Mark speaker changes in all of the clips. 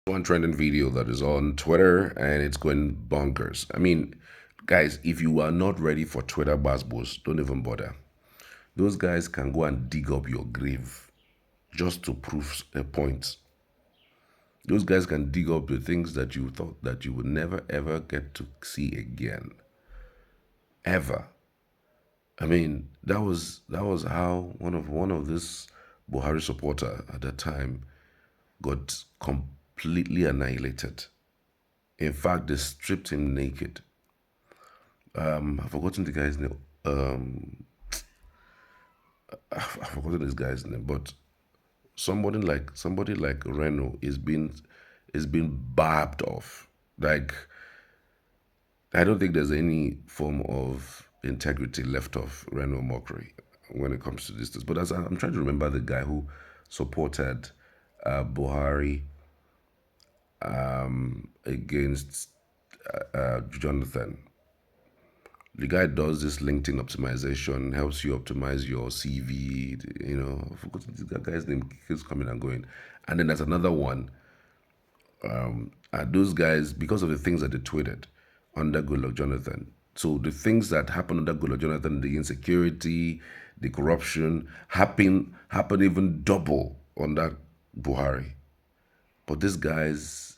Speaker 1: one trending video that is on Twitter and it's going bonkers. I mean, guys, if you are not ready for Twitter buzzwords, don't even bother. Those guys can go and dig up your grave just to prove a point. Those guys can dig up the things that you thought that you would never ever get to see again. Ever. I mean, that was how one of this Buhari supporter at that time got completely annihilated. In fact, they stripped him naked. I've forgotten the guy's name. I've forgotten this guy's name, but somebody like Reno is being barbed off. Like, I don't think there's any form of integrity left of Reno Omokri when it comes to this. But as I'm trying to remember the guy who supported Buhari against Jonathan. The guy does this LinkedIn optimization, helps you optimize your CV. I forgot that guy's name keeps coming and going. And then there's another one. Those guys, because of the things that they tweeted under Goodluck Jonathan. So the things that happened under Goodluck Jonathan, the insecurity, the corruption, happen even double under Buhari. But these guys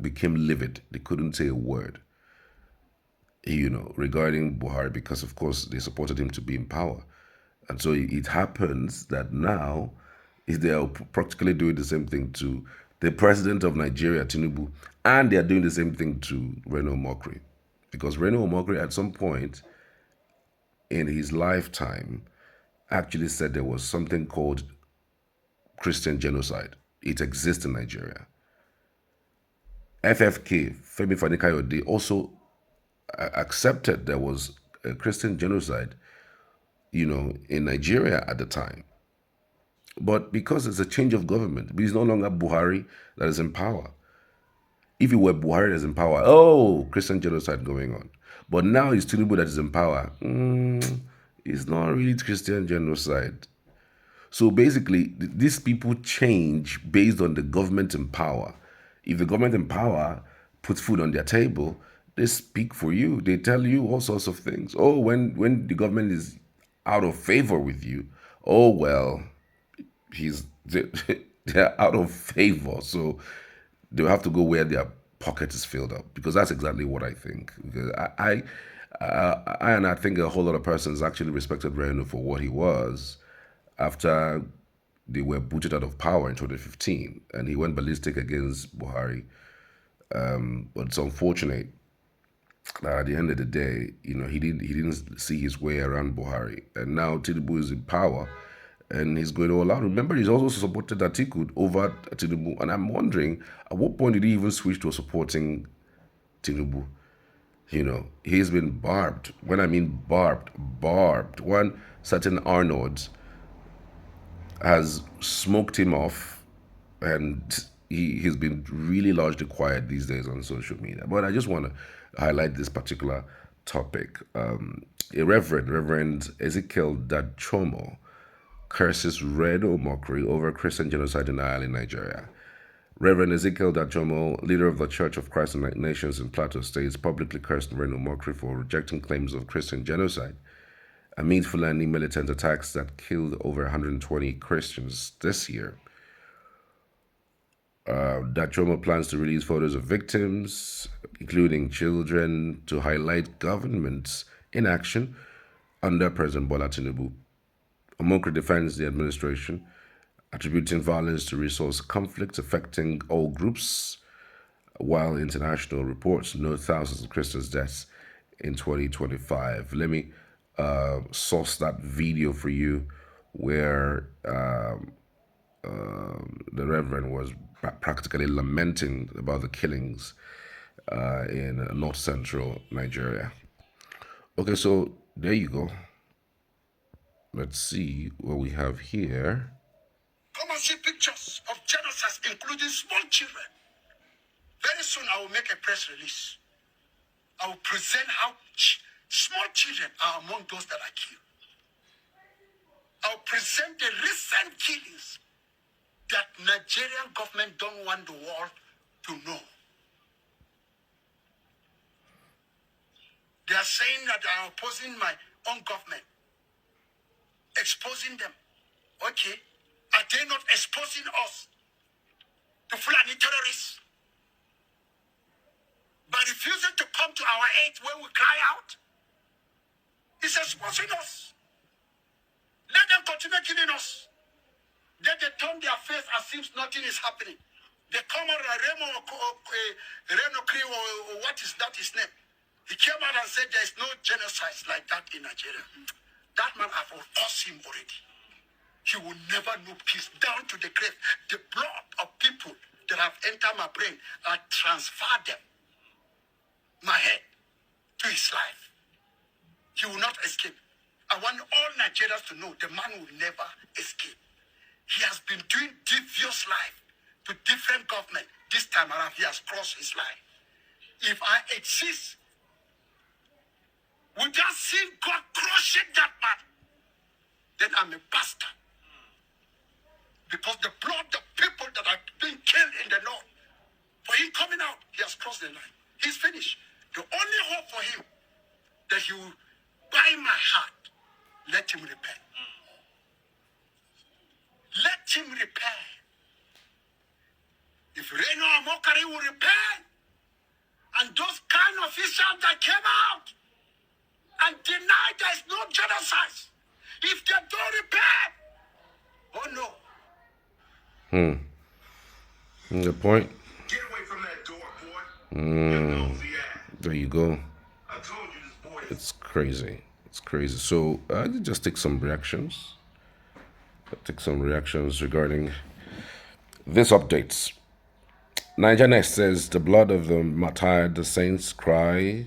Speaker 1: became livid. They couldn't say a word, regarding Buhari because, of course, they supported him to be in power. And so it happens that now they are practically doing the same thing to the president of Nigeria, Tinubu, and they are doing the same thing to Reno Omokri. Because Reno Omokri, at some point in his lifetime, actually said there was something called Christian genocide. It exists in Nigeria. FFK, Femi Fani-Kayode, also accepted there was a Christian genocide, in Nigeria at the time. But because it's a change of government, it's no longer Buhari that is in power. If it were Buhari that is in power, oh, Christian genocide going on. But now it's Tinubu that is in power. It's not really Christian genocide. So basically, these people change based on the government in power. If the government in power puts food on their table, they speak for you. They tell you all sorts of things. Oh, when the government is out of favor with you, oh well, he's they're out of favor. So they'll have to go where their pocket is filled up, because that's exactly what I think. Because I think a whole lot of persons actually respected Reno for what he was after they were booted out of power in 2015, and he went ballistic against Buhari. But it's unfortunate that at the end of the day, he didn't see his way around Buhari, and now Tinubu is in power, and he's going all out. Remember, he's also supported Atiku over Tinubu, and I'm wondering at what point did he even switch to supporting Tinubu? He's been barbed. When I mean barbed, barbed. One certain Arnold has smoked him off, and he's been really largely quiet these days on social media. But I just want to highlight this particular topic. A Reverend Ezekiel Dachomo curses Reno Omokri over Christian genocide denial in Nigeria. Reverend Ezekiel Dachomo, leader of the Church of Christ in the Nations in Plateau States, publicly cursed Reno Omokri for rejecting claims of Christian genocide amid Fulani militant attacks that killed over 120 Christians this year. Dachomo plans to release photos of victims, including children, to highlight government's inaction under President Bola Tinubu. Omokri defends the administration, attributing violence to resource conflicts affecting all groups, while international reports note thousands of Christians' deaths in 2025. Let me source that video for you where the Reverend was practically lamenting about the killings in north central Nigeria. Okay, so there you go. Let's see what we have here.
Speaker 2: Come and see pictures of genocides, including small children. Very soon I will make a press release. I will present how small children are among those that are killed. I will present the recent killings that Nigerian government don't want the world to know. They are saying that I am opposing my own government, exposing them. Okay, are they not exposing us to Fulani terrorists by refusing to come to our aid when we cry out? It's exposing us. Let them continue killing us. Then they turn their face as if nothing is happening. They come out like Reno, or what is that his name? He came out and said there is no genocide like that in Nigeria. That man, I've cursed him already. He will never know peace down to the grave. The blood of people that have entered my brain, I transfer them, my head, to his life. He will not escape. I want all Nigerians to know the man will never escape. He has been doing devious life to different government. This time around, he has crossed his line. If I exist without seeing God crushing that man, then I'm a bastard. Because the blood of people that are being killed in the Lord, for him coming out, he has crossed the line. He's finished. The only hope for him that he will buy my heart, let him repent. Let him repent. If Reno Omokri will repent, and those kind of officials that came out and denied there is no genocide, if they don't repent, oh no.
Speaker 1: Good point.
Speaker 2: Get away from that door, boy.
Speaker 1: There you go.
Speaker 2: I told you this boy is...
Speaker 1: It's crazy. It's crazy. So I just take some reactions. Regarding this updates. Niger Next says the blood of the martyred, the saints cry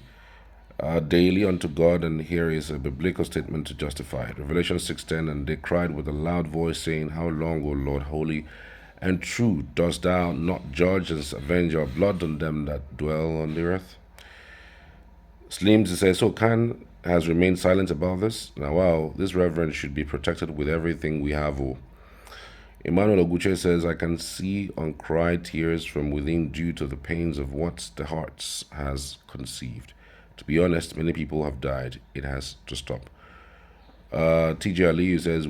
Speaker 1: daily unto God, and here is a biblical statement to justify it. Revelation 6:10, and they cried with a loud voice, saying, How long, O Lord, holy and true, dost thou not judge and avenge our blood on them that dwell on the earth? Slims says, so Khan has remained silent about this. Now, wow, this Reverend should be protected with everything we have. Oh. Emmanuel Oguche says, I can see uncried tears from within due to the pains of what the hearts has conceived. To be honest, many people have died. It has to stop. TJ Aliyu says,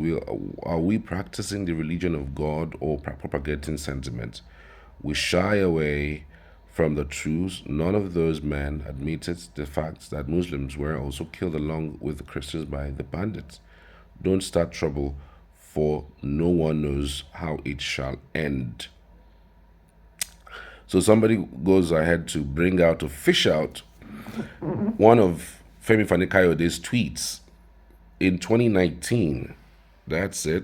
Speaker 1: are we practicing the religion of God or propagating sentiment? We shy away from the truth. None of those men admitted the fact that Muslims were also killed along with the Christians by the bandits. Don't start trouble, for no one knows how it shall end. So somebody goes ahead to bring out, to fish out one of Femi Fani-Kayode's tweets in 2019. That's it.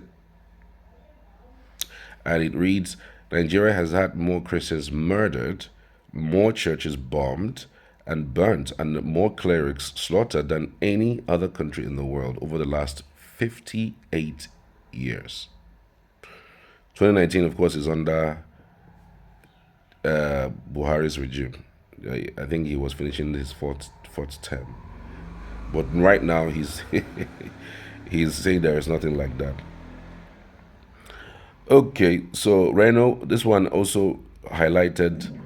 Speaker 1: And it reads, Nigeria has had more Christians murdered, more churches bombed and burnt, and more clerics slaughtered than any other country in the world over the last 58 years. 2019, of course, is under Buhari's regime. I think he was finishing his fourth term. But right now, he's he's saying there is nothing like that. Okay, so Reno, this one also highlighted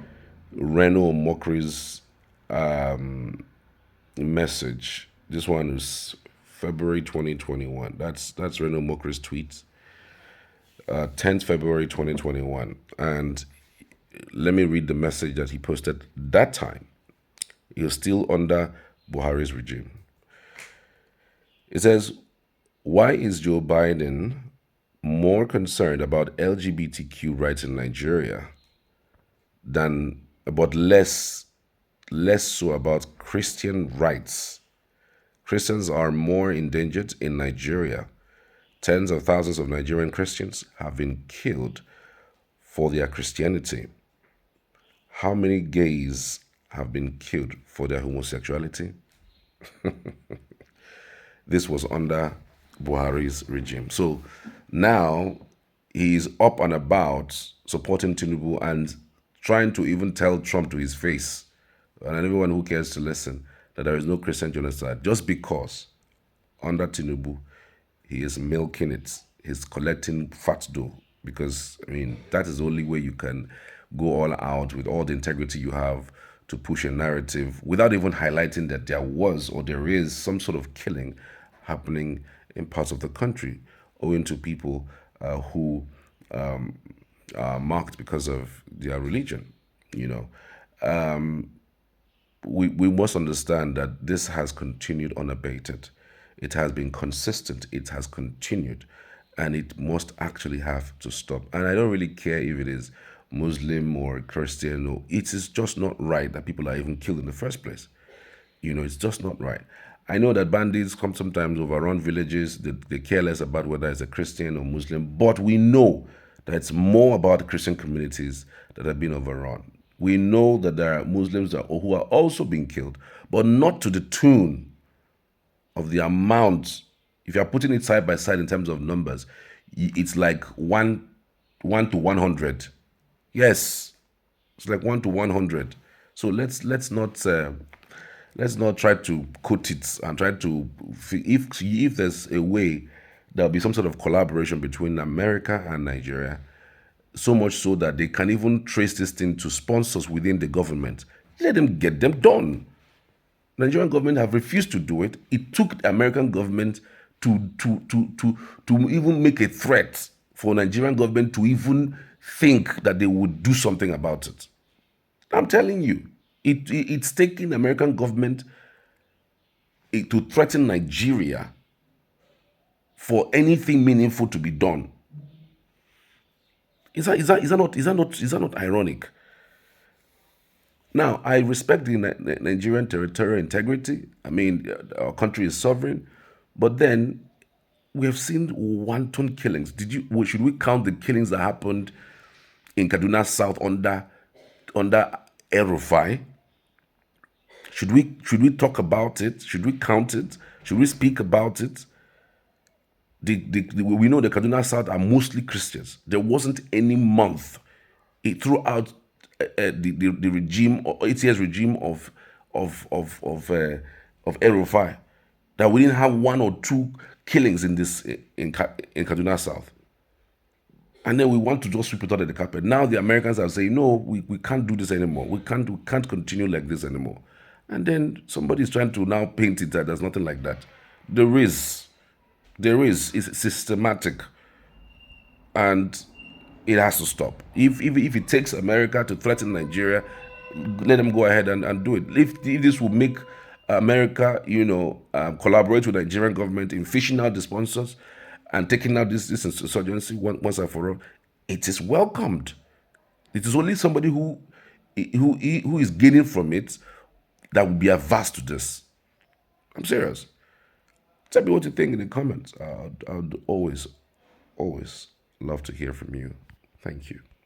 Speaker 1: Reno Omokri's message. This one is February 2021. That's Reno Omokri's tweet. 10th February 2021. And let me read the message that he posted that time. He was still under Buhari's regime. It says, why is Joe Biden more concerned about LGBTQ rights in Nigeria but less so about Christian rights? Christians are more endangered in Nigeria. Tens of thousands of Nigerian Christians have been killed for their Christianity. How many gays have been killed for their homosexuality? This was under Buhari's regime. So now he's up and about supporting Tinubu and trying to even tell Trump to his face, and everyone who cares to listen, that there is no Christian genocide, just because under Tinubu he is milking it. He's collecting fat dough because I mean that is the only way you can go all out with all the integrity you have to push a narrative without even highlighting that there was or there is some sort of killing happening in parts of the country owing to people who are marked because of their religion. You know, we must understand that this has continued unabated. It has been consistent. It has continued. And it must actually have to stop. And I don't really care if it is Muslim or Christian. Or it is just not right that people are even killed in the first place. It's just not right. I know that bandits come sometimes overrun villages. They care less about whether it's a Christian or Muslim, but we know that it's more about the Christian communities that have been overrun. We know that there are Muslims who are also being killed, but not to the tune of the amount. If you are putting it side by side in terms of numbers, it's like one to 100. Yes, it's like 1 to 100. So let's not try to quote it and try to, if there's a way there'll be some sort of collaboration between America and Nigeria, so much so that they can even trace this thing to sponsors within the government. Let them get them done. Nigerian government have refused to do it. It took the American government to even make a threat for Nigerian government to even think that they would do something about it. I'm telling you, it's taking American government to threaten Nigeria for anything meaningful to be done. Is that not ironic? Now, I respect the Nigerian territorial integrity. I mean, our country is sovereign, but then we have seen wanton killings. Should we count the killings that happened in Kaduna South under El-Rufai? Should we talk about it? Should we count it? Should we speak about it? We know the Kaduna South are mostly Christians. There wasn't any month throughout the regime or 8 years regime of El-Rufai that we didn't have one or two killings in Kaduna South. And then we want to just sweep it under the carpet. Now the Americans are saying, no, we can't do this anymore. We can't continue like this anymore. And then somebody is trying to now paint it that there's nothing like that. There is. It's systematic. And it has to stop. If it takes America to threaten Nigeria, let them go ahead and do it. If this will make America, collaborate with the Nigerian government in fishing out the sponsors and taking out this insurgency once and for all, it is welcomed. It is only somebody who is gaining from it that will be averse to this. I'm serious. Tell me what you think in the comments. I'd always love to hear from you. Thank you.